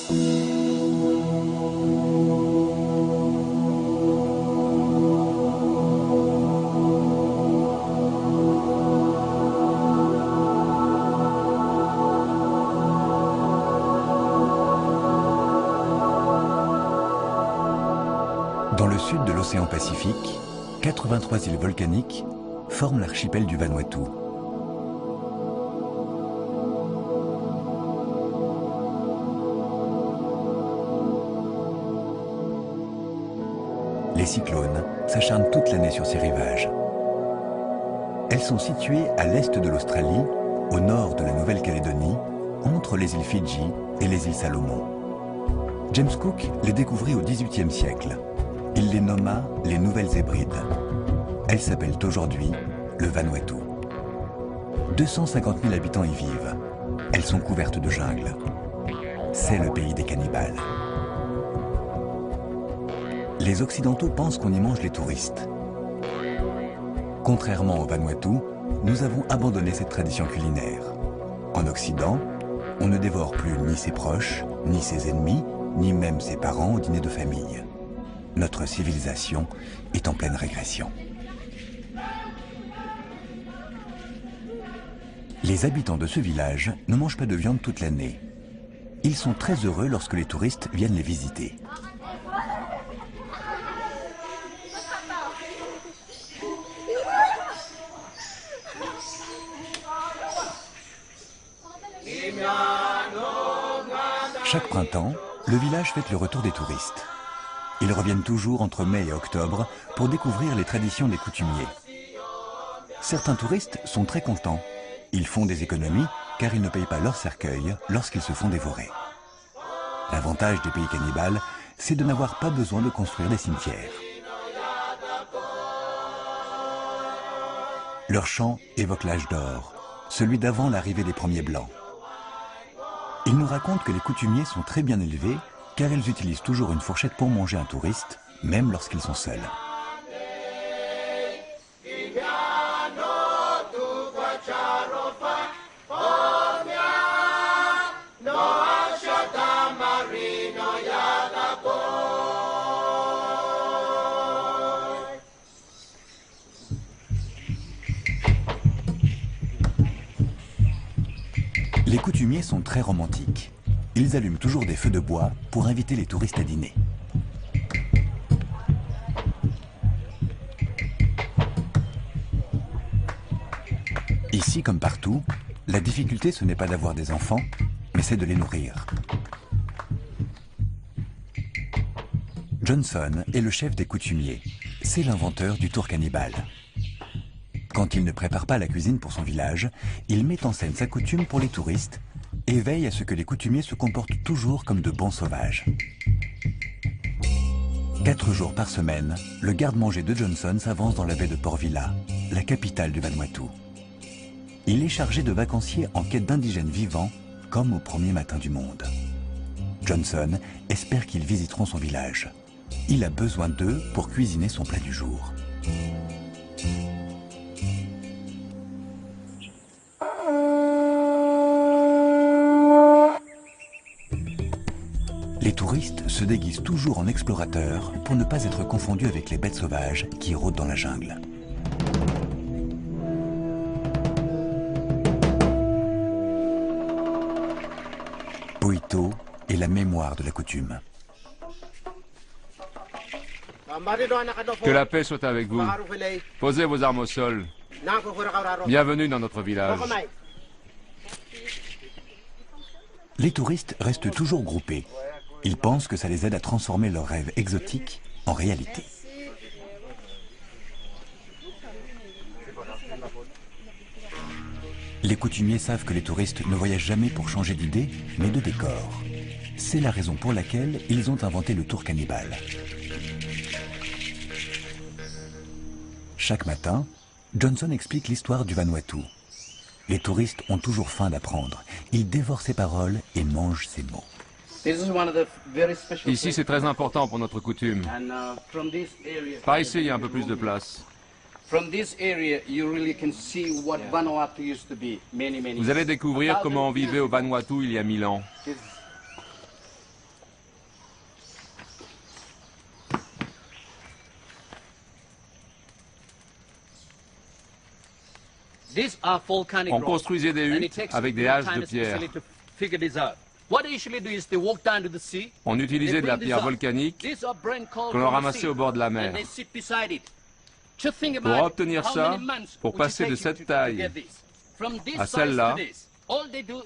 Dans le sud de l'océan Pacifique, 83 îles volcaniques forment l'archipel du Vanuatu. Les cyclones s'acharnent toute l'année sur ces rivages. Elles sont situées à l'est de l'Australie, au nord de la Nouvelle-Calédonie, entre les îles Fidji et les îles Salomon. James Cook les découvrit au XVIIIe siècle. Il les nomma les Nouvelles Hébrides. Elles s'appellent aujourd'hui le Vanuatu. 250 000 habitants y vivent. Elles sont couvertes de jungle. C'est le pays des cannibales. Les Occidentaux pensent qu'on y mange les touristes. Contrairement au Vanuatu, nous avons abandonné cette tradition culinaire. En Occident, on ne dévore plus ni ses proches, ni ses ennemis, ni même ses parents au dîner de famille. Notre civilisation est en pleine régression. Les habitants de ce village ne mangent pas de viande toute l'année. Ils sont très heureux lorsque les touristes viennent les visiter. Chaque printemps, le village fête le retour des touristes. Ils reviennent toujours entre mai et octobre pour découvrir les traditions des coutumiers. Certains touristes sont très contents. Ils font des économies car ils ne payent pas leur cercueil lorsqu'ils se font dévorer. L'avantage des pays cannibales, c'est de n'avoir pas besoin de construire des cimetières. Leur chant évoque l'âge d'or, celui d'avant l'arrivée des premiers Blancs. Ils nous racontent que les coutumiers sont très bien élevés car ils utilisent toujours une fourchette pour manger un touriste, même lorsqu'ils sont seuls. Les coutumiers sont très romantiques. Ils allument toujours des feux de bois pour inviter les touristes à dîner. Ici, comme partout, la difficulté ce n'est pas d'avoir des enfants, mais c'est de les nourrir. Johnson est le chef des coutumiers. C'est l'inventeur du tour cannibale. Quand il ne prépare pas la cuisine pour son village, il met en scène sa coutume pour les touristes et veille à ce que les coutumiers se comportent toujours comme de bons sauvages. 4 jours par semaine, le garde-manger de Johnson s'avance dans la baie de Port Vila, la capitale du Vanuatu. Il est chargé de vacanciers en quête d'indigènes vivants, comme au premier matin du monde. Johnson espère qu'ils visiteront son village. Il a besoin d'eux pour cuisiner son plat du jour. Les touristes se déguisent toujours en explorateurs pour ne pas être confondus avec les bêtes sauvages qui rôdent dans la jungle. Poito est la mémoire de la coutume. Que la paix soit avec vous. Posez vos armes au sol. Bienvenue dans notre village. Les touristes restent toujours groupés. Ils pensent que ça les aide à transformer leurs rêves exotiques en réalité. Les coutumiers savent que les touristes ne voyagent jamais pour changer d'idée, mais de décor. C'est la raison pour laquelle ils ont inventé le tour cannibale. Chaque matin, Johnson explique l'histoire du Vanuatu. Les touristes ont toujours faim d'apprendre. Ils dévorent ses paroles et mangent ses mots. Ici, c'est très important pour notre coutume. Par ici, il y a un peu plus de place. Vous allez découvrir comment on vivait au Vanuatu il y a 1000 ans. On construisait des huttes avec des haches de pierre. On utilisait de la pierre volcanique que l'on ramassait au bord de la mer. Pour obtenir ça, pour passer de cette taille à celle-là,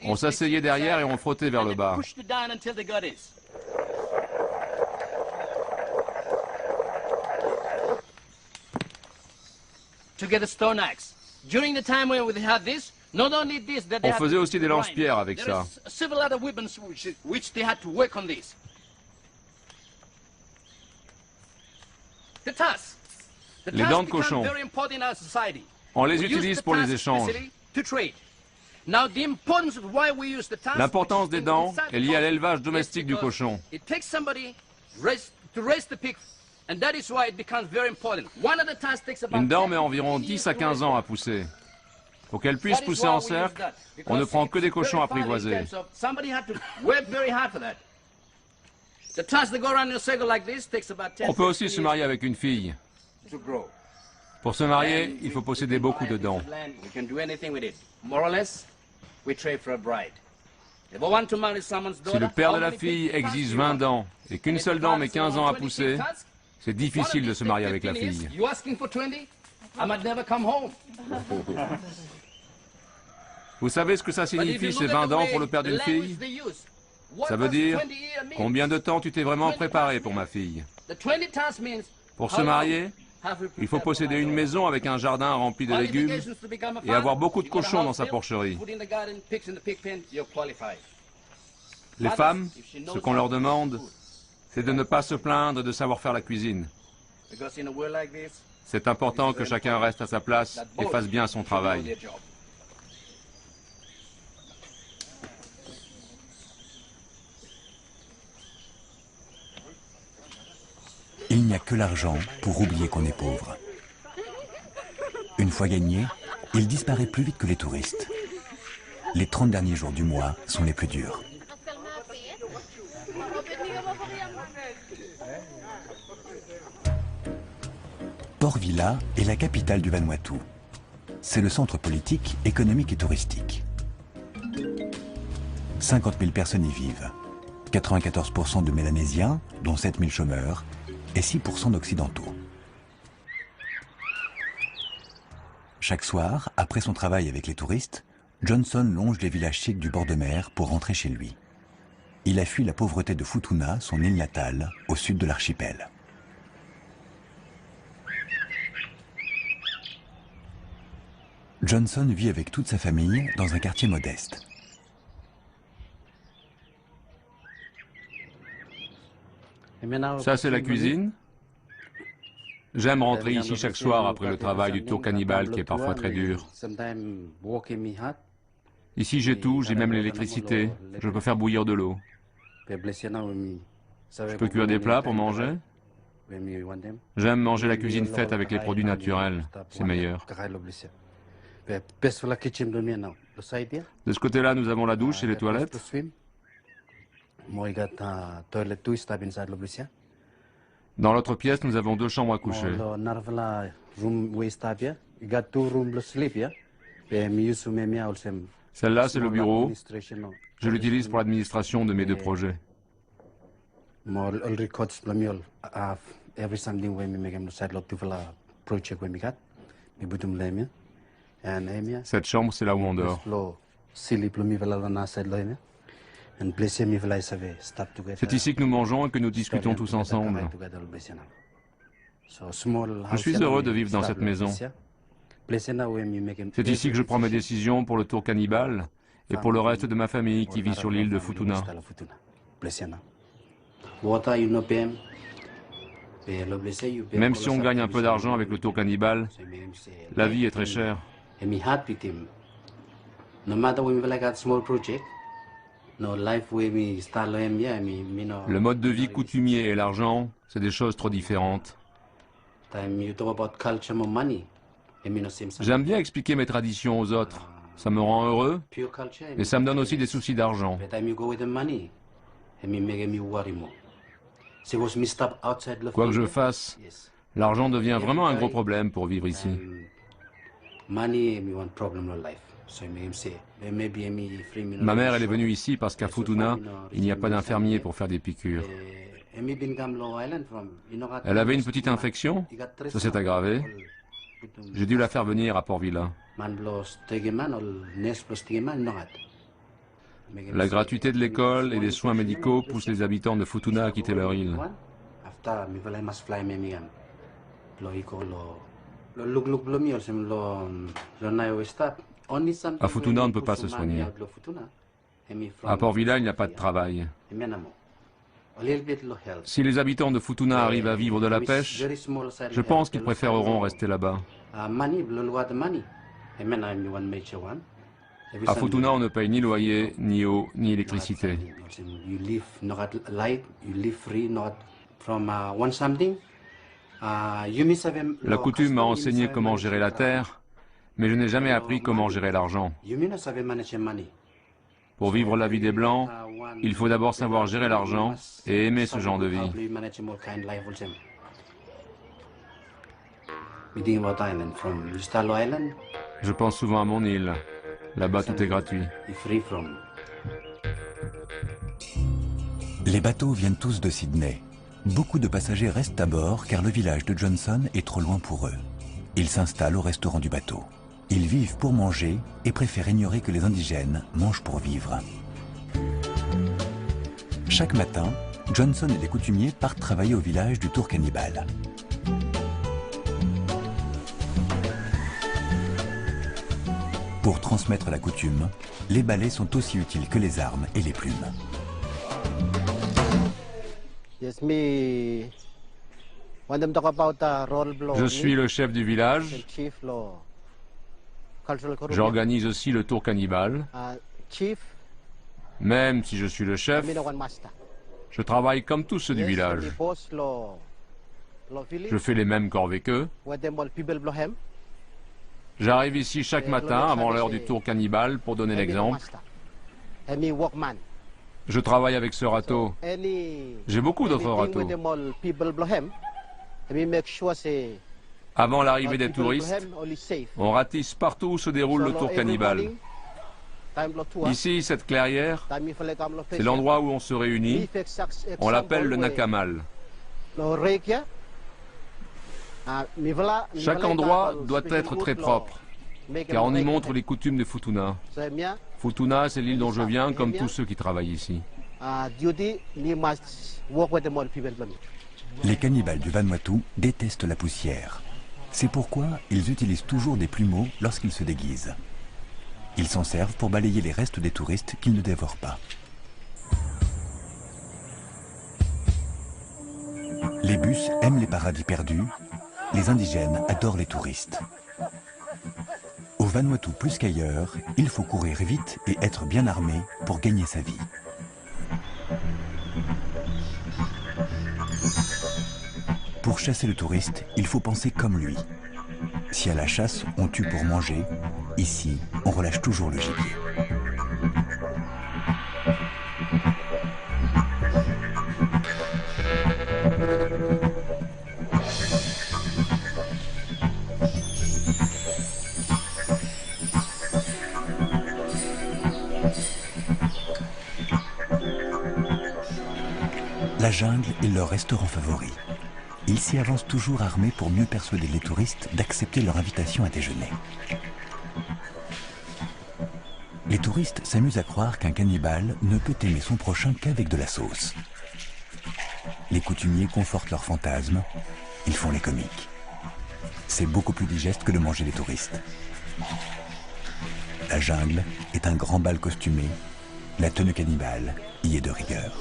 on s'asseyait derrière et on frottait vers le bas. On faisait aussi des lance-pierres avec ça. Les dents de cochon, on les utilise pour les échanges. L'importance des dents est liée à l'élevage domestique du cochon. Une dent met environ 10 à 15 ans à pousser. Pour qu'elle puisse pousser en cercle, on ne prend que des cochons apprivoisés. On peut aussi se marier avec une fille. Pour se marier, il faut posséder beaucoup de dents. Si le père de la fille exige 20 dents et qu'une seule dent met 15 ans à pousser, c'est difficile de se marier avec la fille. Vous savez ce que ça signifie, ces 20 dents pour le père d'une fille? Ça veut dire combien de temps tu t'es vraiment préparé pour ma fille. Pour se marier, il faut posséder une maison avec un jardin rempli de légumes et avoir beaucoup de cochons dans sa porcherie. Les femmes, ce qu'on leur demande, c'est de ne pas se plaindre de savoir faire la cuisine. C'est important que chacun reste à sa place et fasse bien son travail. Il n'y a que l'argent pour oublier qu'on est pauvre. Une fois gagné, il disparaît plus vite que les touristes. Les 30 derniers jours du mois sont les plus durs. Port Vila est la capitale du Vanuatu. C'est le centre politique, économique et touristique. 50 000 personnes y vivent. 94% de Mélanésiens, dont 7 000 chômeurs, et 6% d'Occidentaux. Chaque soir, après son travail avec les touristes, Johnson longe les villages chics du bord de mer pour rentrer chez lui. Il a fui la pauvreté de Futuna, son île natale, au sud de l'archipel. Johnson vit avec toute sa famille dans un quartier modeste. Ça, c'est la cuisine. J'aime rentrer ici chaque soir après le travail du tour cannibale qui est parfois très dur. Ici, j'ai tout, j'ai même l'électricité. Je peux faire bouillir de l'eau. Je peux cuire des plats pour manger. J'aime manger la cuisine faite avec les produits naturels. C'est meilleur. De ce côté-là, nous avons la douche et les toilettes. Dans l'autre pièce, nous avons 2 chambres à coucher. Celle-là, c'est le bureau. Je l'utilise pour l'administration de mes 2 projets. Cette chambre, c'est là où on dort. C'est ici que nous mangeons et que nous discutons tous ensemble. Je suis heureux de vivre dans cette maison. C'est ici que je prends mes décisions pour le tour cannibale et pour le reste de ma famille qui vit sur l'île de Futuna. Même si on gagne un peu d'argent avec le tour cannibale, la vie est très chère. Le mode de vie coutumier et l'argent, c'est des choses trop différentes. J'aime bien expliquer mes traditions aux autres. Ça me rend heureux, mais ça me donne aussi des soucis d'argent. Quoi que je fasse, l'argent devient vraiment un gros problème pour vivre ici. Ma mère, elle est venue ici parce qu'à Futuna, il n'y a pas d'infirmier pour faire des piqûres. Elle avait une petite infection, ça s'est aggravé. J'ai dû la faire venir à Port Vila. La gratuité de l'école et des soins médicaux poussent les habitants de Futuna à quitter leur île. À Futuna, on ne peut pas se soigner. À Port Vila, il n'y a pas de travail. Si les habitants de Futuna arrivent à vivre de la pêche, je pense qu'ils préféreront rester là-bas. À Futuna, on ne paye ni loyer, ni eau, ni électricité. La coutume m'a enseigné comment gérer la terre, mais je n'ai jamais appris comment gérer l'argent. Pour vivre la vie des Blancs, il faut d'abord savoir gérer l'argent et aimer ce genre de vie. Je pense souvent à mon île. Là-bas, tout est gratuit. Les bateaux viennent tous de Sydney. Beaucoup de passagers restent à bord car le village de Johnson est trop loin pour eux. Ils s'installent au restaurant du bateau. Ils vivent pour manger et préfèrent ignorer que les indigènes mangent pour vivre. Chaque matin, Johnson et les coutumiers partent travailler au village du Tour Cannibal. Pour transmettre la coutume, les balais sont aussi utiles que les armes et les plumes. Je suis le chef du village. J'organise aussi le Tour Cannibal. Même si je suis le chef, je travaille comme tous ceux du village. Je fais les mêmes corvées qu'eux. J'arrive ici chaque matin avant l'heure du Tour Cannibal pour donner l'exemple. Je travaille avec ce râteau. J'ai beaucoup d'autres râteaux. Avant l'arrivée des touristes, on ratisse partout où se déroule le Tour Cannibal. Ici, cette clairière, c'est l'endroit où on se réunit. On l'appelle le Nakamal. Chaque endroit doit être très propre, car on y montre les coutumes de Futuna. Futuna, c'est l'île dont je viens, comme tous ceux qui travaillent ici. Les cannibales du Vanuatu détestent la poussière. C'est pourquoi ils utilisent toujours des plumeaux lorsqu'ils se déguisent. Ils s'en servent pour balayer les restes des touristes qu'ils ne dévorent pas. Les bus aiment les paradis perdus. Les indigènes adorent les touristes. Au Vanuatu plus qu'ailleurs, il faut courir vite et être bien armé pour gagner sa vie. Pour chasser le touriste, il faut penser comme lui. Si à la chasse, on tue pour manger, ici, on relâche toujours le gibier. La jungle est leur restaurant favori. Ils s'y avancent toujours armés pour mieux persuader les touristes d'accepter leur invitation à déjeuner. Les touristes s'amusent à croire qu'un cannibale ne peut aimer son prochain qu'avec de la sauce. Les coutumiers confortent leurs fantasmes, ils font les comiques. C'est beaucoup plus digeste que de manger les touristes. La jungle est un grand bal costumé, la tenue cannibale y est de rigueur.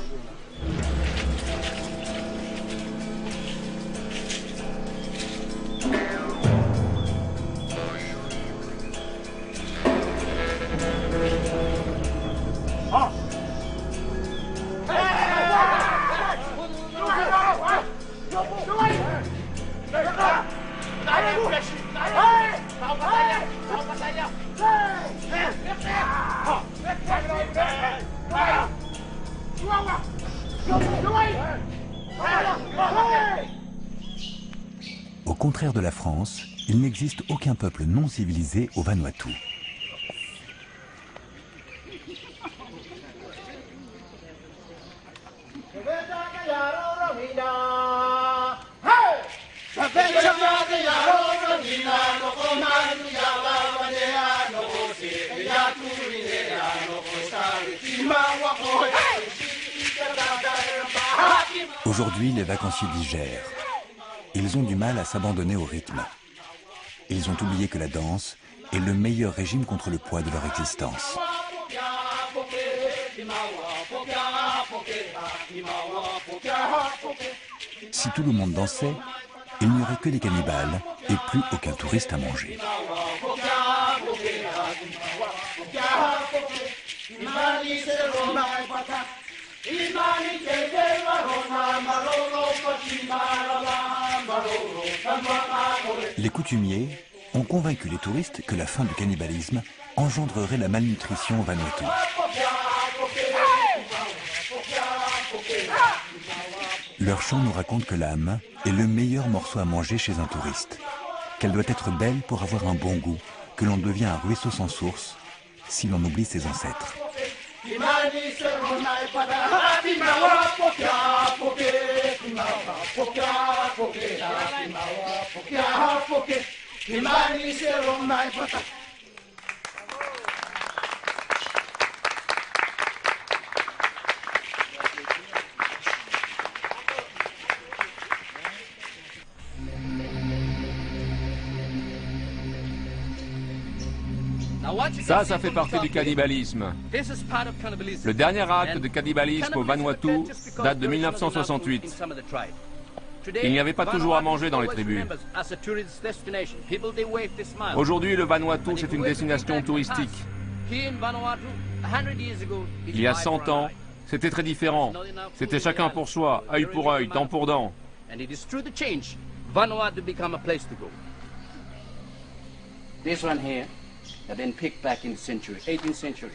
Au contraire de la France, Il n'existe aucun peuple non civilisé au Vanuatu. Aujourd'hui, les vacanciers digèrent. Ils ont du mal à s'abandonner au rythme. Ils ont oublié que la danse est le meilleur régime contre le poids de leur existence. Si tout le monde dansait, il n'y aurait que des cannibales et plus aucun touriste à manger. Les coutumiers ont convaincu les touristes que la fin du cannibalisme engendrerait la malnutrition au Vanuatu. Leur chant nous raconte que l'âme est le meilleur morceau à manger chez un touriste, qu'elle doit être belle pour avoir un bon goût, que l'on devient un ruisseau sans source si l'on oublie ses ancêtres. Ça fait partie du cannibalisme. Le dernier acte de cannibalisme au Vanuatu date de 1968. Il n'y avait pas toujours à manger dans les tribus. Aujourd'hui, le Vanuatu, c'est une destination touristique. Il y a 100 ans, c'était très différent. C'était chacun pour soi, œil pour œil, dent pour dent.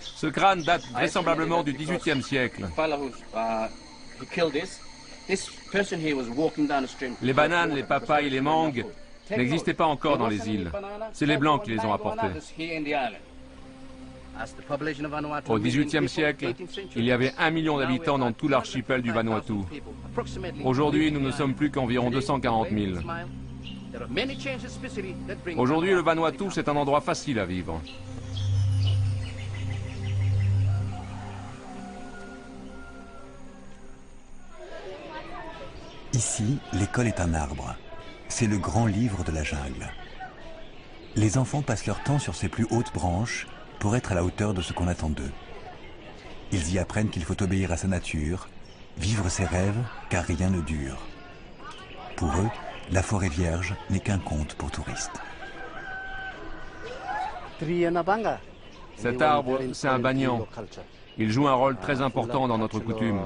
Ce crâne date vraisemblablement du XVIIIe siècle. Les bananes, les papayes, les mangues n'existaient pas encore dans les îles. C'est les Blancs qui les ont apportés. Au XVIIIe siècle, il y avait 1 million d'habitants dans tout l'archipel du Vanuatu. Aujourd'hui, nous ne sommes plus qu'environ 240 000. Aujourd'hui, le Vanuatu, c'est un endroit facile à vivre. Ici, l'école est un arbre. C'est le grand livre de la jungle. Les enfants passent leur temps sur ses plus hautes branches pour être à la hauteur de ce qu'on attend d'eux. Ils y apprennent qu'il faut obéir à sa nature, vivre ses rêves, car rien ne dure. Pour eux, la forêt vierge n'est qu'un conte pour touristes. Cet arbre, c'est un banyan. Il joue un rôle très important dans notre coutume.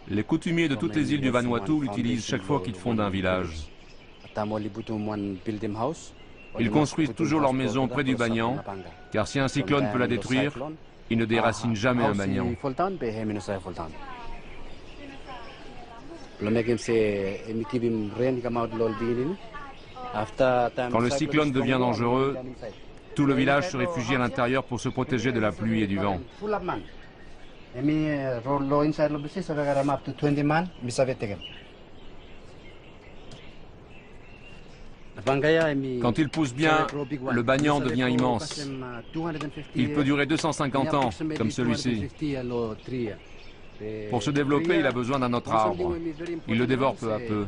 Les coutumiers de toutes les îles du Vanuatu l'utilisent chaque fois qu'ils fondent un village. Ils construisent toujours leur maison près du banyan, car si un cyclone peut la détruire, ils ne déracinent jamais un banyan. Quand le cyclone devient dangereux, tout le village se réfugie à l'intérieur pour se protéger de la pluie et du vent. Quand il pousse bien, le banyan devient immense. Il peut durer 250 ans, comme celui-ci. Pour se développer, il a besoin d'un autre arbre. Il le dévore peu à peu.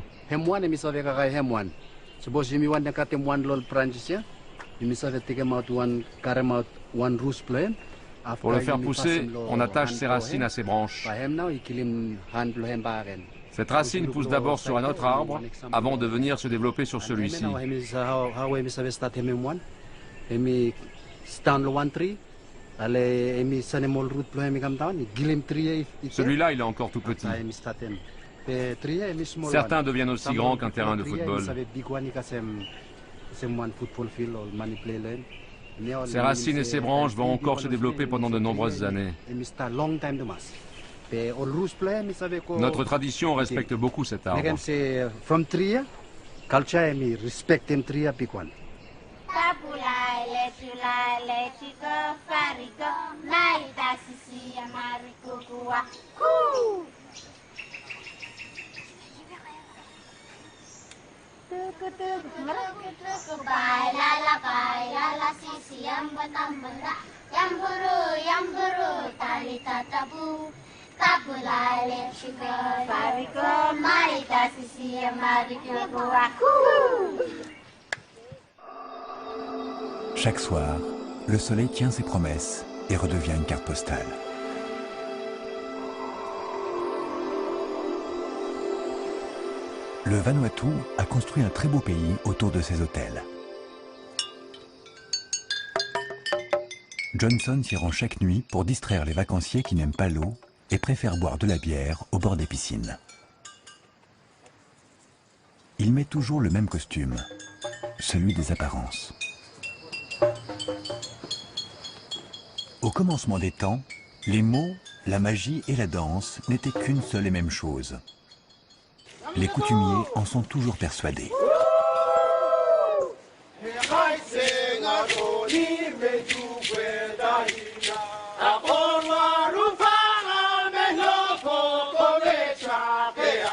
Pour le faire pousser, on attache ses racines à ses branches. Cette racine pousse d'abord sur un autre arbre, avant de venir se développer sur celui-ci. Celui-là, il est encore tout petit. Certains deviennent aussi grands qu'un terrain de football. Ses racines et ses branches vont encore se développer pendant de nombreuses années. Notre tradition respecte beaucoup cet arbre. culture and respect them three big one. Chaque soir, le soleil tient ses promesses et redevient une carte postale. Le Vanuatu a construit un très beau pays autour de ses hôtels. Johnson s'y rend chaque nuit pour distraire les vacanciers qui n'aiment pas l'eau et préfèrent boire de la bière au bord des piscines. Il met toujours le même costume, celui des apparences. Au commencement des temps, les mots, la magie et la danse n'étaient qu'une seule et même chose. Les coutumiers en sont toujours persuadés.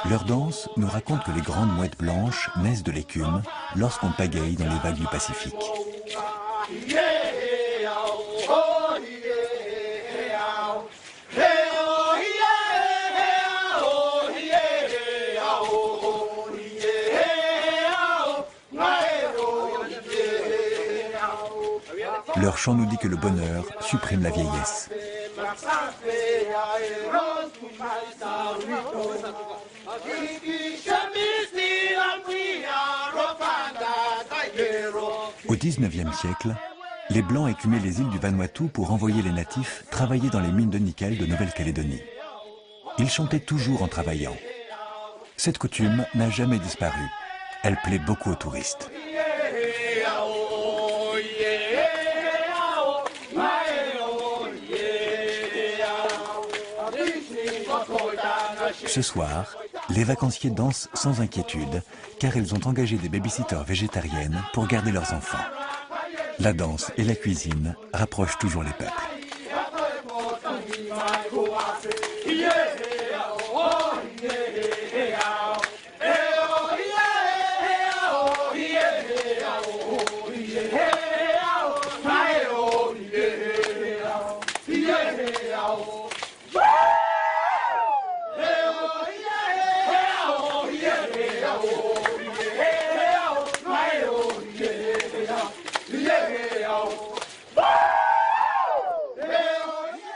Leur danse nous raconte que les grandes mouettes blanches naissent de l'écume lorsqu'on pagaille dans les vagues du Pacifique. Leur chant nous dit que le bonheur supprime la vieillesse. Au XIXe siècle, les Blancs écumaient les îles du Vanuatu pour envoyer les natifs travailler dans les mines de nickel de Nouvelle-Calédonie. Ils chantaient toujours en travaillant. Cette coutume n'a jamais disparu. Elle plaît beaucoup aux touristes. Ce soir, les vacanciers dansent sans inquiétude, car ils ont engagé des babysitters végétariennes pour garder leurs enfants. La danse et la cuisine rapprochent toujours les peuples.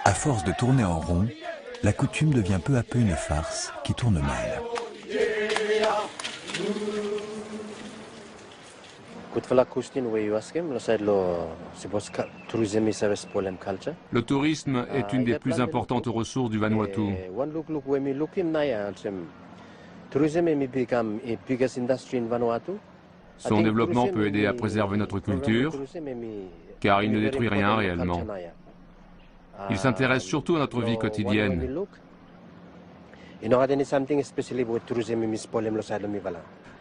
À force de tourner en rond, la coutume devient peu à peu une farce qui tourne mal. Le tourisme est une des plus importantes ressources du Vanuatu. Son développement peut aider à préserver notre culture, car il ne détruit rien réellement. Il s'intéresse surtout à notre vie quotidienne.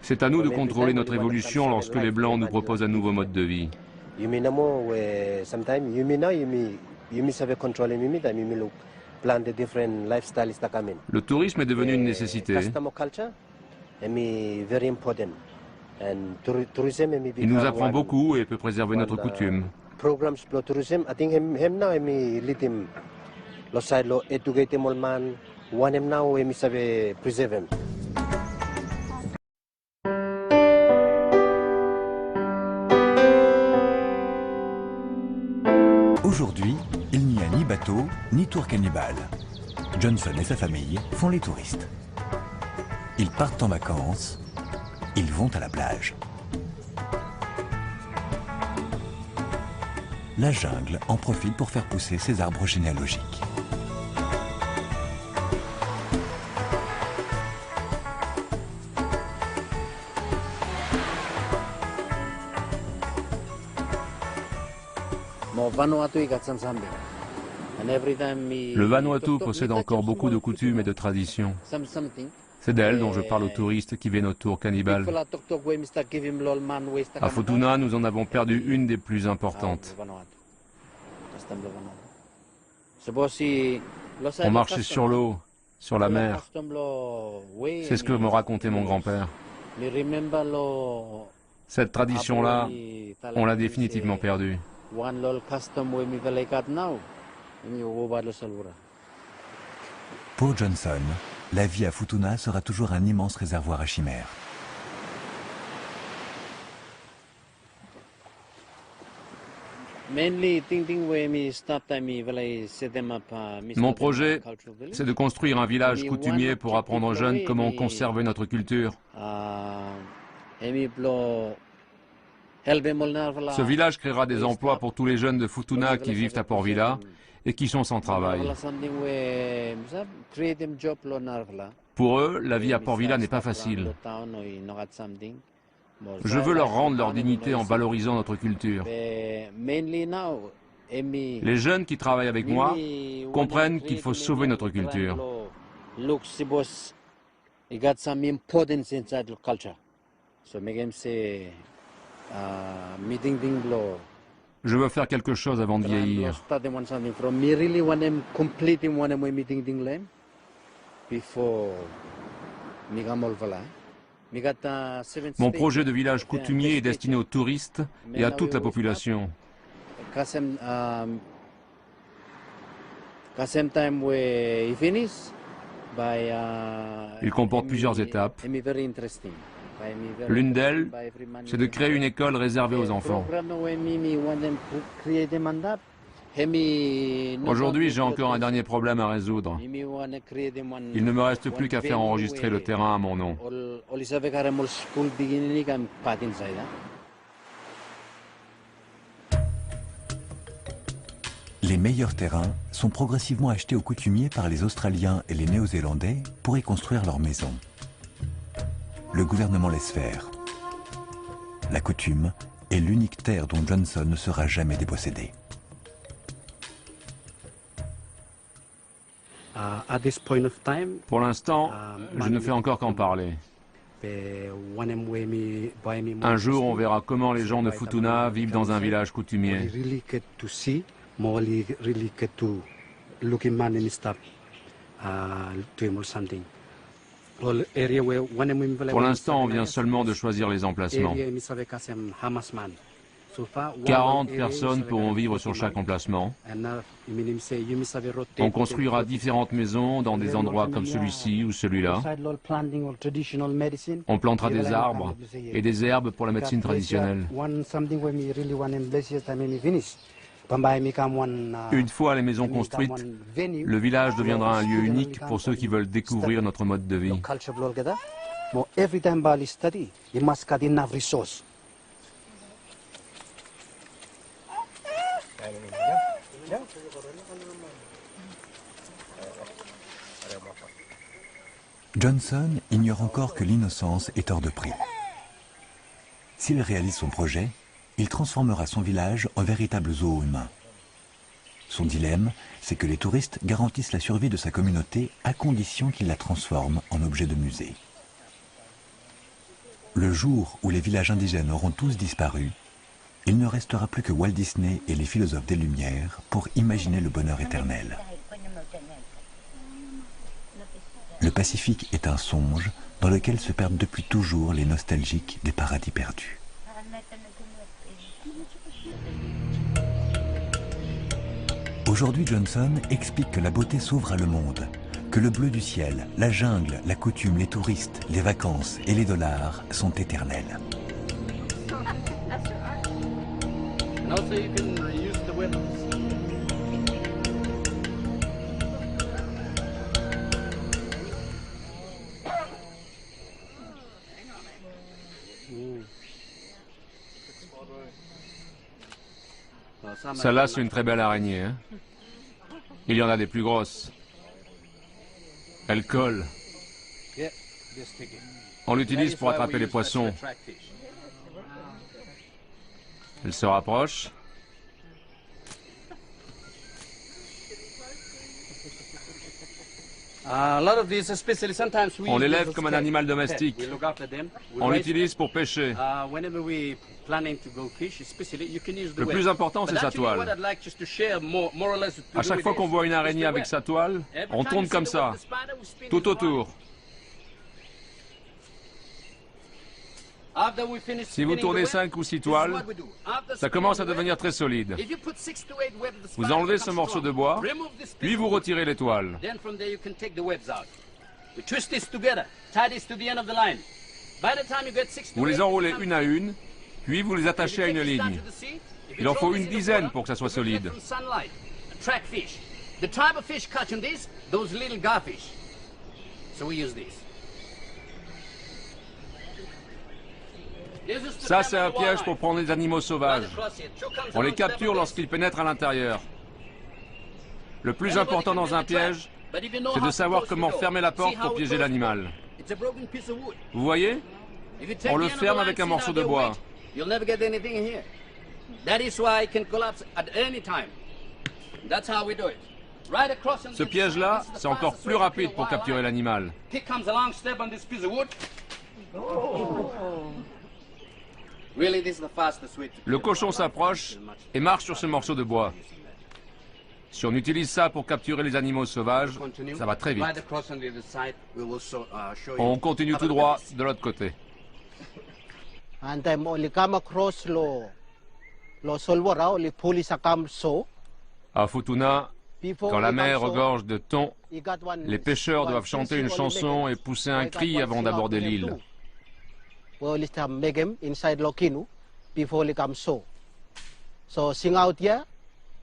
C'est à nous de contrôler notre évolution lorsque les Blancs nous proposent un nouveau mode de vie. Le tourisme est devenu une nécessité. Il nous apprend beaucoup et peut préserver notre coutume. Aujourd'hui, il n'y a ni bateau, ni tour cannibale. Johnson et sa famille font les touristes. Ils partent en vacances, ils vont à la plage. La jungle en profite pour faire pousser ses arbres généalogiques. Le Vanuatu possède encore beaucoup de coutumes et de traditions. C'est d'elle dont je parle aux touristes qui viennent au tour cannibale. À Futuna, nous en avons perdu une des plus importantes. On marchait sur l'eau, sur la mer. C'est ce que me racontait mon grand-père. Cette tradition-là, on l'a définitivement perdue. Pour Johnson, la vie à Futuna sera toujours un immense réservoir à chimères. Mon projet, c'est de construire un village coutumier pour apprendre aux jeunes comment conserver notre culture. Ce village créera des emplois pour tous les jeunes de Futuna qui vivent à Port Vila et qui sont sans travail. Pour eux, la vie à Port Vila n'est pas facile. Je veux leur rendre leur dignité en valorisant notre culture. Les jeunes qui travaillent avec moi comprennent qu'il faut sauver notre culture. Je veux faire quelque chose avant de vieillir. Mon projet de village coutumier est destiné aux touristes et à toute la population. Il comporte plusieurs étapes. L'une d'elles, c'est de créer une école réservée aux enfants. Aujourd'hui, j'ai encore un dernier problème à résoudre. Il ne me reste plus qu'à faire enregistrer le terrain à mon nom. Les meilleurs terrains sont progressivement achetés aux coutumiers par les Australiens et les Néo-Zélandais pour y construire leurs maisons. Le gouvernement laisse faire. La coutume est l'unique terre dont Johnson ne sera jamais dépossédé. Pour l'instant, je ne fais encore qu'en parler. Un jour, on verra comment les gens de Futuna vivent dans un village coutumier. Pour l'instant, on vient seulement de choisir les emplacements. 40 personnes pourront vivre sur chaque emplacement. On construira différentes maisons dans des endroits comme celui-ci ou celui-là. On plantera des arbres et des herbes pour la médecine traditionnelle. Une fois les maisons construites, le village deviendra un lieu unique pour ceux qui veulent découvrir notre mode de vie. Johnson ignore encore que l'innocence est hors de prix. S'il réalise son projet, il transformera son village en véritable zoo humain. Son dilemme, c'est que les touristes garantissent la survie de sa communauté à condition qu'ils la transforment en objet de musée. Le jour où les villages indigènes auront tous disparu, il ne restera plus que Walt Disney et les philosophes des Lumières pour imaginer le bonheur éternel. Le Pacifique est un songe dans lequel se perdent depuis toujours les nostalgiques des paradis perdus. Aujourd'hui, Johnson explique que la beauté s'ouvre à le monde, que le bleu du ciel, la jungle, la coutume, les touristes, les vacances et les dollars sont éternels. Celle-là, c'est une très belle araignée. Hein? Il y en a des plus grosses. Elle colle. On l'utilise pour attraper les poissons. Elle se rapproche. On l'élève comme un animal domestique. On l'utilise pour pêcher. Le plus important, c'est sa toile. À chaque fois qu'on voit une araignée avec sa toile, on tourne comme ça, tout autour. Si vous tournez 5 ou 6 toiles, ça commence à devenir très solide. Vous enlevez ce morceau de bois, puis vous retirez les toiles. Vous les enroulez une à une, puis vous les attachez à une ligne. Il en faut une dizaine pour que ça soit solide. Ça, c'est un piège pour prendre les animaux sauvages. On les capture lorsqu'ils pénètrent à l'intérieur. Le plus important dans un piège, c'est de savoir comment fermer la porte pour piéger l'animal. Vous voyez? On le ferme avec un morceau de bois. Ce piège-là, c'est encore plus rapide pour capturer l'animal. Le cochon s'approche et marche sur ce morceau de bois. Si on utilise ça pour capturer les animaux sauvages, ça va très vite. On continue tout droit de l'autre côté. À Futuna, quand la mer regorge de thon, les pêcheurs doivent chanter une chanson et pousser un cri avant d'aborder l'île.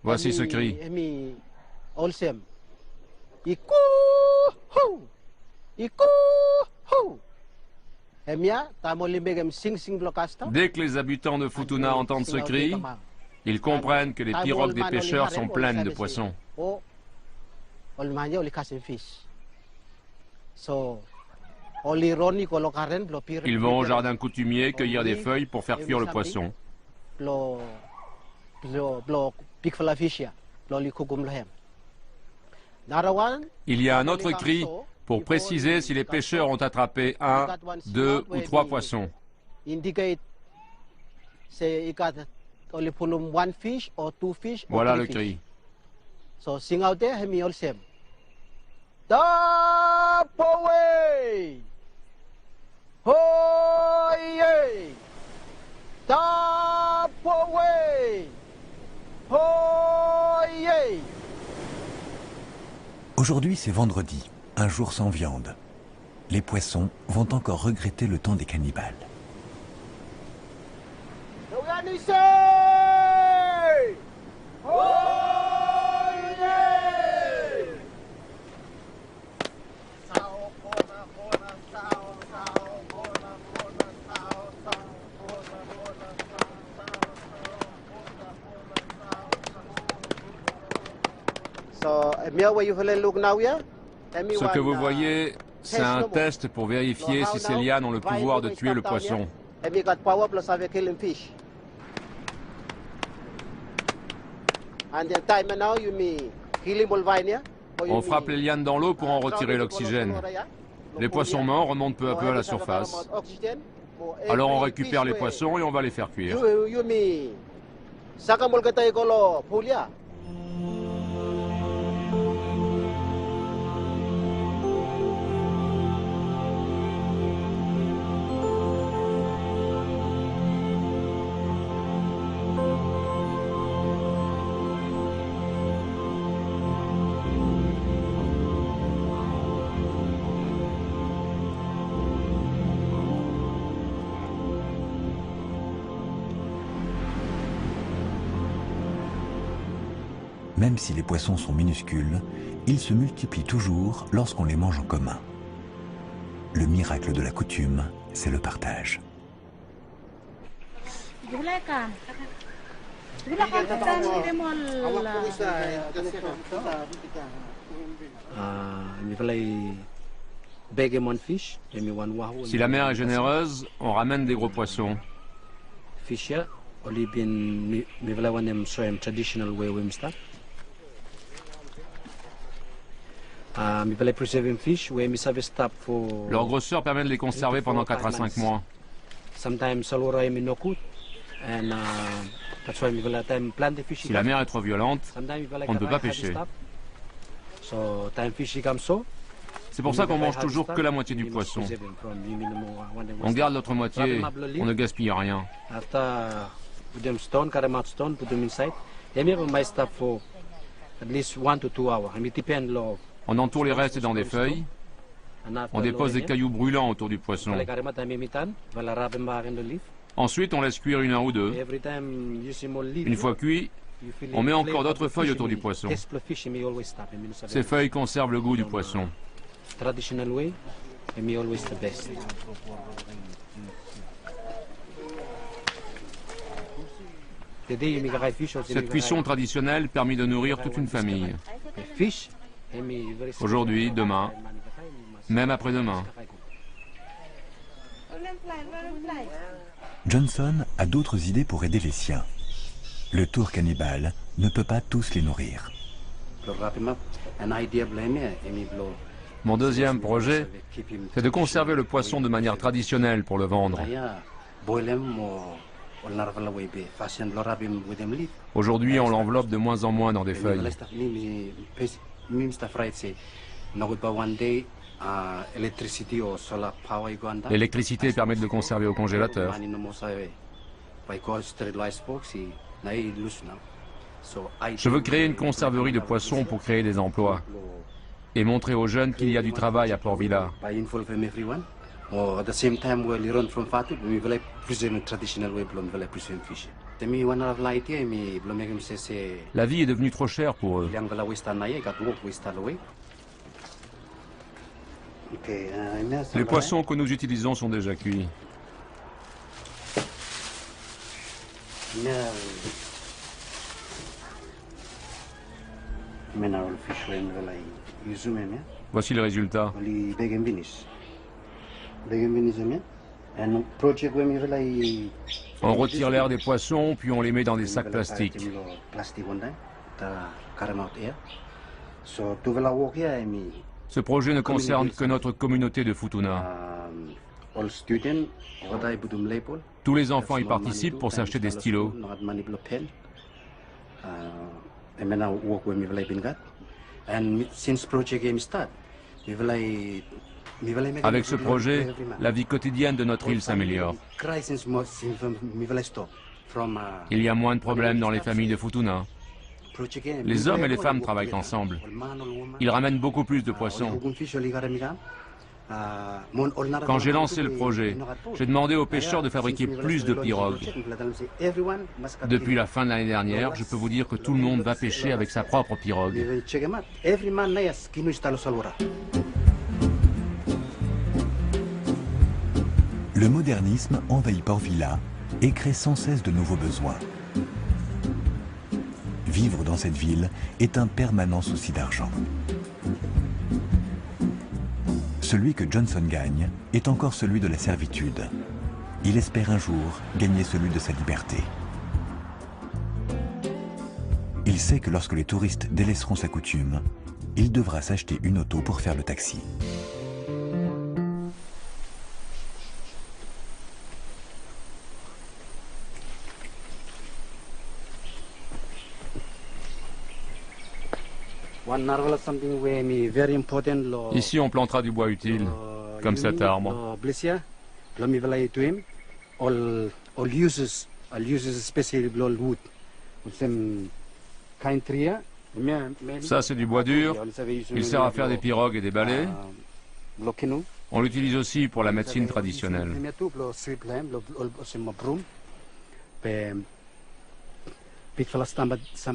Voici ce cri. Dès que les habitants de Futuna entendent ce cri, ils comprennent que les pirogues des pêcheurs sont pleines de poissons. Ils vont au jardin coutumier cueillir des feuilles pour faire cuire le poisson. Il y a un autre cri pour préciser si les pêcheurs ont attrapé 1, 2 ou 3 poissons. Voilà le cri. Aujourd'hui, c'est vendredi, un jour sans viande. Les poissons vont encore regretter le temps des cannibales. Ce que vous voyez, c'est un test pour vérifier si ces lianes ont le pouvoir de tuer le poisson. On frappe les lianes dans l'eau pour en retirer l'oxygène. Les poissons morts remontent peu à peu à la surface. Alors on récupère les poissons et on va les faire cuire. Même si les poissons sont minuscules, ils se multiplient toujours lorsqu'on les mange en commun. Le miracle de la coutume, c'est le partage. Si la mer est généreuse, on ramène des gros poissons. Leur grosseur permet de les conserver pendant 4 à 5 mois. Si la mer est trop violente, on ne peut pas pêcher. C'est pour ça qu'on mange toujours que la moitié du poisson. On garde l'autre moitié, on ne gaspille rien. On entoure les restes dans des feuilles. On dépose des cailloux brûlants autour du poisson. Ensuite, on laisse cuire 1 heure ou 2. Une fois cuit, on met encore d'autres feuilles autour du poisson. Ces feuilles conservent le goût du poisson. Cette cuisson traditionnelle permet de nourrir toute une famille. Aujourd'hui, demain, même après-demain. Johnson a d'autres idées pour aider les siens. Le tour cannibale ne peut pas tous les nourrir. Mon deuxième projet, c'est de conserver le poisson de manière traditionnelle pour le vendre. Aujourd'hui, on l'enveloppe de moins en moins dans des feuilles. L'électricité permet de le conserver au congélateur. Je veux créer une conserverie de poissons pour créer des emplois et montrer aux jeunes qu'il y a du travail à Port Vila. La vie est devenue trop chère pour eux. Les poissons que nous utilisons sont déjà cuits. Voici le résultat. On retire l'air des poissons, puis on les met dans des sacs plastiques. Ce projet ne concerne que notre communauté de Futuna. Tous les enfants y participent pour s'acheter des stylos. Avec ce projet, la vie quotidienne de notre île s'améliore. Il y a moins de problèmes dans les familles de Futuna. Les hommes et les femmes travaillent ensemble. Ils ramènent beaucoup plus de poissons. Quand j'ai lancé le projet, j'ai demandé aux pêcheurs de fabriquer plus de pirogues. Depuis la fin de l'année dernière, je peux vous dire que tout le monde va pêcher avec sa propre pirogue. Le modernisme envahit Port Vila et crée sans cesse de nouveaux besoins. Vivre dans cette ville est un permanent souci d'argent. Celui que Johnson gagne est encore celui de la servitude. Il espère un jour gagner celui de sa liberté. Il sait que lorsque les touristes délaisseront sa coutume, il devra s'acheter une auto pour faire le taxi. Ici, on plantera du bois utile, comme cet arbre. Ça, c'est du bois dur. Il sert à faire des pirogues et des balais. On l'utilise aussi pour la médecine traditionnelle.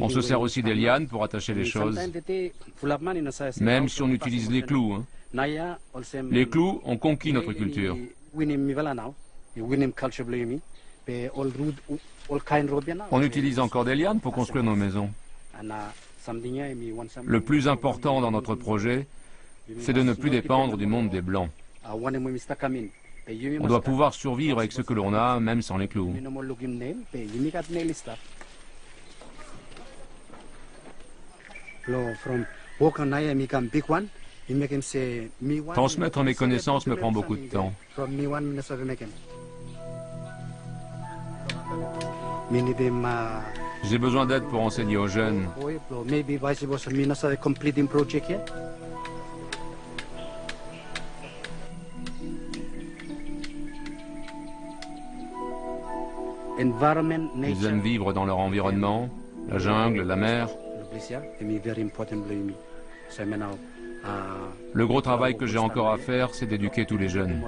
On se sert aussi des lianes pour attacher les choses, même si on utilise les clous. Les clous ont conquis notre culture. On utilise encore des lianes pour construire nos maisons. Le plus important dans notre projet, c'est de ne plus dépendre du monde des Blancs. On doit pouvoir survivre avec ce que l'on a, même sans les clous. Transmettre mes connaissances me prend beaucoup de temps. J'ai besoin d'aide pour enseigner aux jeunes. Ils aiment vivre dans leur environnement, la jungle, la mer. Le gros travail que j'ai encore à faire, c'est d'éduquer tous les jeunes.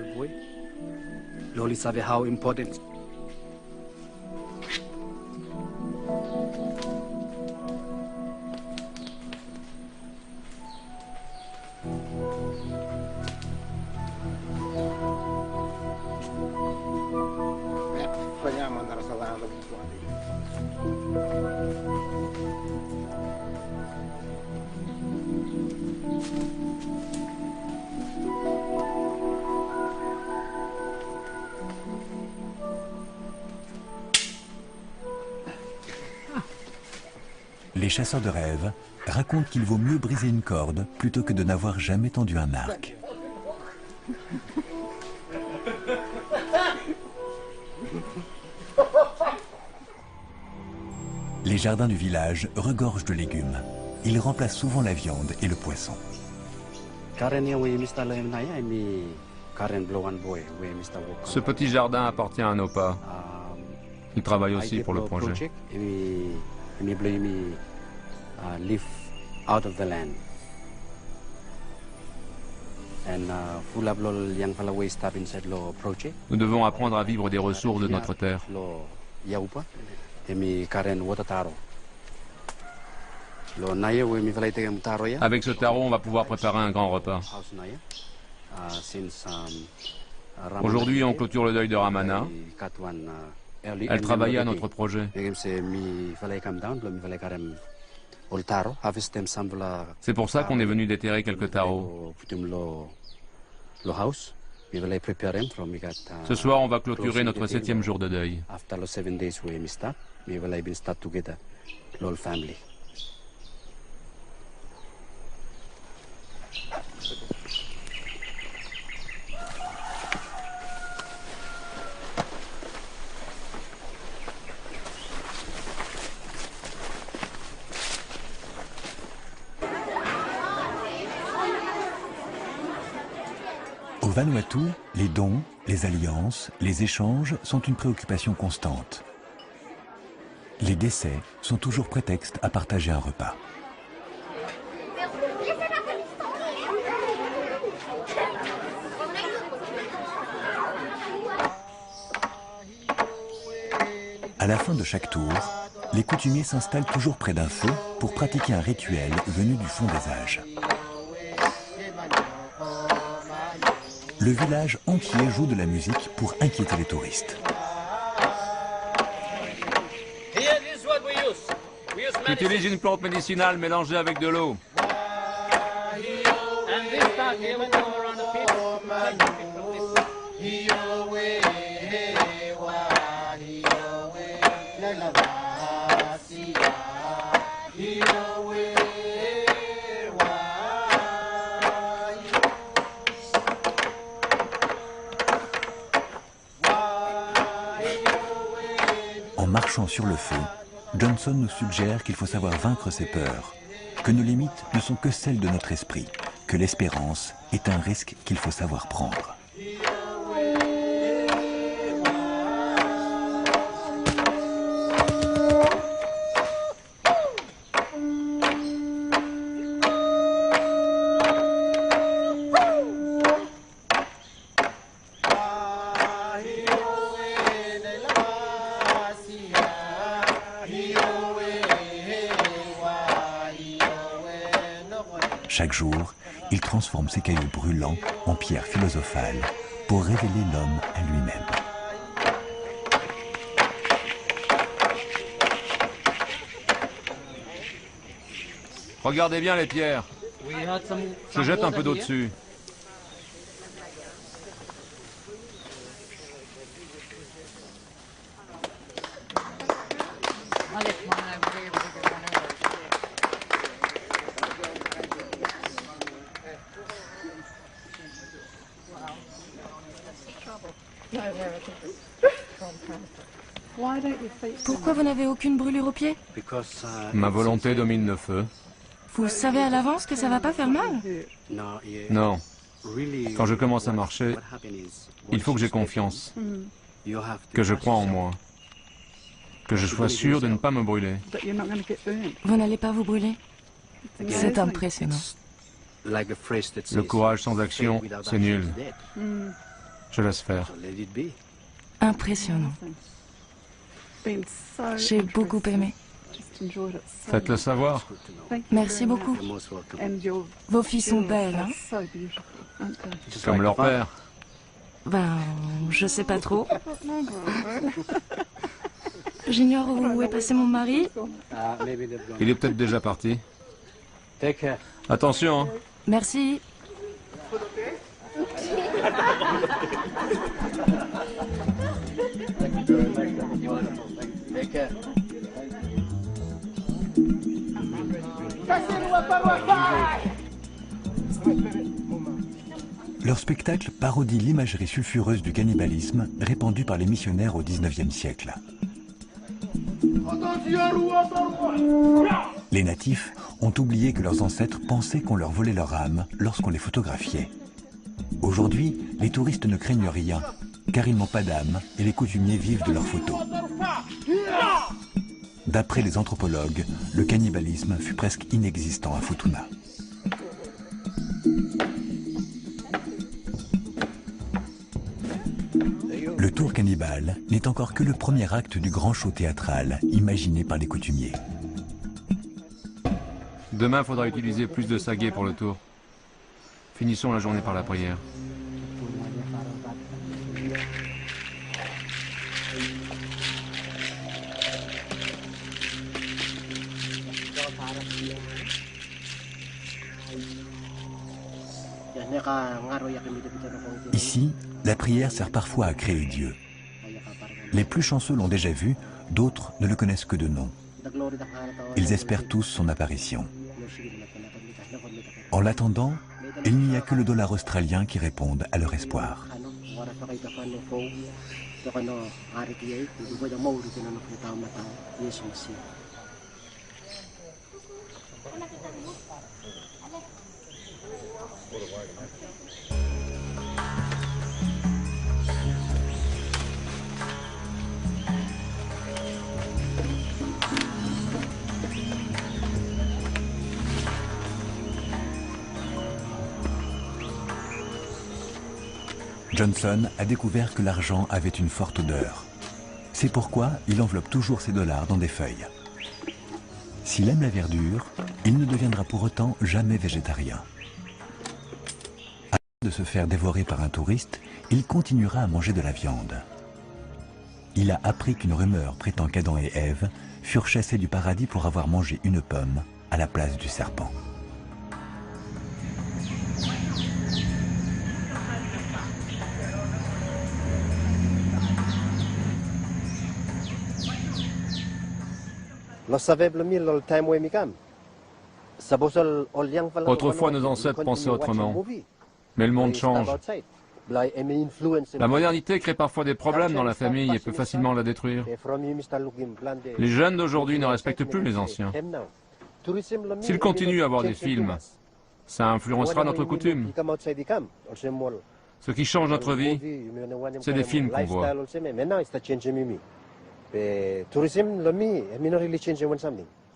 Les chasseurs de rêves racontent qu'il vaut mieux briser une corde plutôt que de n'avoir jamais tendu un arc. Les jardins du village regorgent de légumes. Ils remplacent souvent la viande et le poisson. Ce petit jardin appartient à nos pas. Il travaille aussi pour le projet. Nous devons apprendre à vivre des ressources de notre terre. Avec ce taro, on va pouvoir préparer un grand repas. Aujourd'hui, on clôture le deuil de Ramana. Elle travaillait à notre projet. C'est pour ça qu'on est venu déterrer quelques tarots. Ce soir, on va clôturer notre 7e jour de deuil. Au Vanuatu, les dons, les alliances, les échanges sont une préoccupation constante. Les décès sont toujours prétexte à partager un repas. À la fin de chaque tour, les coutumiers s'installent toujours près d'un feu pour pratiquer un rituel venu du fond des âges. Le village entier joue de la musique pour inquiéter les touristes. J'utilise une plante médicinale mélangée avec de l'eau. En marchant sur le feu, Johnson nous suggère qu'il faut savoir vaincre ses peurs, que nos limites ne sont que celles de notre esprit, que l'espérance est un risque qu'il faut savoir prendre. Chaque jour, il transforme ces cailloux brûlants en pierres philosophales pour révéler l'homme à lui-même. Regardez bien les pierres. Je jette un peu d'eau dessus. Pourquoi vous n'avez aucune brûlure au pied? Ma volonté domine le feu. Vous savez à l'avance que ça va pas faire mal? Non. Quand je commence à marcher, il faut que j'ai confiance, que je croie en moi, que je sois sûr de ne pas me brûler. Vous n'allez pas vous brûler? C'est impressionnant. Le courage sans action, c'est nul. Je laisse faire. Impressionnant. J'ai beaucoup aimé. Faites-le savoir. Merci beaucoup. Vos filles sont belles, hein? Comme leur père. Ben, je sais pas trop. J'ignore où est passé mon mari. Il est peut-être déjà parti. Attention, hein. Merci. Leur spectacle parodie l'imagerie sulfureuse du cannibalisme répandue par les missionnaires au XIXe siècle. Les natifs ont oublié que leurs ancêtres pensaient qu'on leur volait leur âme lorsqu'on les photographiait. Aujourd'hui, les touristes ne craignent rien, car ils n'ont pas d'âme et les coutumiers vivent de leurs photos. D'après les anthropologues, le cannibalisme fut presque inexistant à Futuna. Le tour cannibale n'est encore que le premier acte du grand show théâtral imaginé par les coutumiers. Demain, il faudra utiliser plus de saguet pour le tour. Finissons la journée par la prière. Ici, la prière sert parfois à créer Dieu. Les plus chanceux l'ont déjà vu, d'autres ne le connaissent que de nom. Ils espèrent tous son apparition. En l'attendant, il n'y a que le dollar australien qui réponde à leur espoir. Johnson a découvert que l'argent avait une forte odeur. C'est pourquoi il enveloppe toujours ses dollars dans des feuilles. S'il aime la verdure, il ne deviendra pour autant jamais végétarien. Avant de se faire dévorer par un touriste, il continuera à manger de la viande. Il a appris qu'une rumeur prétend qu'Adam et Ève furent chassés du paradis pour avoir mangé une pomme à la place du serpent. Autrefois, nos ancêtres pensaient autrement. Mais le monde change. La modernité crée parfois des problèmes dans la famille et peut facilement la détruire. Les jeunes d'aujourd'hui ne respectent plus les anciens. S'ils continuent à voir des films, ça influencera notre coutume. Ce qui change notre vie, c'est des films qu'on voit.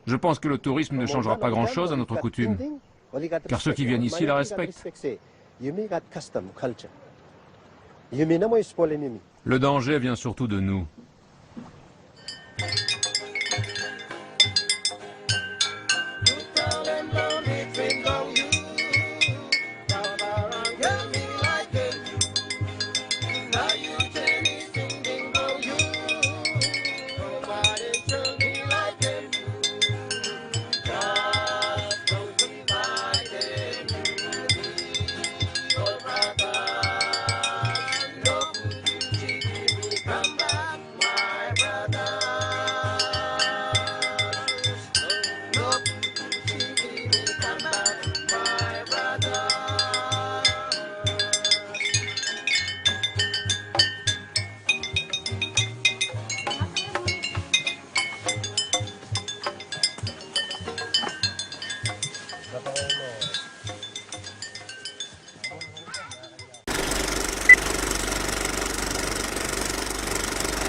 Je pense que le tourisme ne changera pas grand-chose à notre coutume, car ceux qui viennent ici la respectent. Le danger vient surtout de nous.